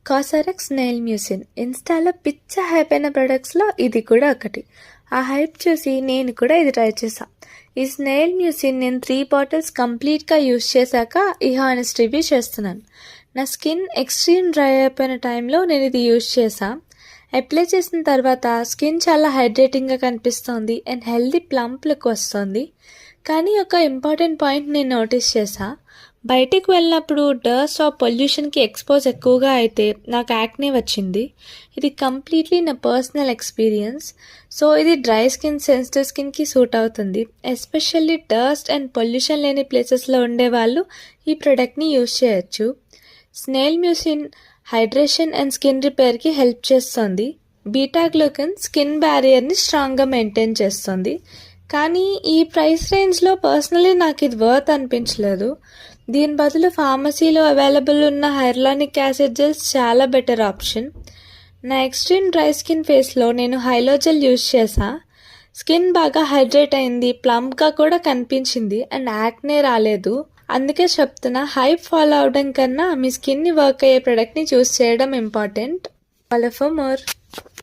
కాసరెక్స్ nail mucin ఇన్స్టాలో పిచ్చ hype అయిన ప్రొడక్ట్స్లో ఇది కూడా ఒకటి. ఆ హైప్ చూసి నేను కూడా ఇది ట్రై చేశా. ఈ స్నేల్ మ్యూసిన్ నేను 3 బాటిల్స్ కంప్లీట్గా యూస్ చేశాక ఈ హానెస్ట్ రివ్యూ చేస్తున్నాను. నా స్కిన్ ఎక్స్ట్రీమ్ డ్రై అయిపోయిన టైంలో నేను ఇది యూస్ చేశా. అప్లై చేసిన తర్వాత స్కిన్ చాలా హైడ్రేటింగ్గా కనిపిస్తోంది అండ్ హెల్దీ ప్లంప్ లుక్ వస్తుంది. కానీ ఒక ఇంపార్టెంట్ పాయింట్ నేను నోటీస్ చేశా. బయటికి వెళ్ళినప్పుడు డస్ట్ ఆర్ పొల్యూషన్కి ఎక్స్పోజ్ ఎక్కువగా అయితే నాకు యాక్నే వచ్చింది. ఇది కంప్లీట్లీ నా పర్సనల్ ఎక్స్పీరియన్స్. సో ఇది డ్రై స్కిన్, సెన్సిటివ్ స్కిన్కి సూట్ అవుతుంది. ఎస్పెషల్లీ డస్ట్ అండ్ పొల్యూషన్ లేని ప్లేసెస్లో ఉండే వాళ్ళు ఈ ప్రోడక్ట్ని యూజ్ చేయొచ్చు. Snail mucin hydration and skin రిపేర్కి హెల్ప్ చేస్తుంది. బీటా గ్లూకన్ స్కిన్ బ్యారియర్ని స్ట్రాంగ్గా మెయింటైన్ చేస్తుంది. కానీ ఈ ప్రైస్ రేంజ్లో పర్సనలీ నాకు ఇది వర్త్ అనిపించలేదు. దీని బదులు ఫార్మసీలో అవైలబుల్ ఉన్న హైర్లానిక్ యాసిడ్ జెల్స్ చాలా బెటర్ ఆప్షన్. నా ఎక్స్ట్రీమ్ డ్రై స్కిన్ ఫేస్లో నేను హైలో జెల్ యూజ్ చేశా. స్కిన్ బాగా హైడ్రేట్ అయింది, ప్లంప్గా కూడా కనిపించింది అండ్ యాక్నే రాలేదు. అందుకే చెప్తున్నా, హైప్ ఫాలో అవడం కన్నా మీ స్కిన్ని వర్క్ అయ్యే ప్రోడక్ట్ని చూస్ చేయడం ఇంపార్టెంట్. Follow for more.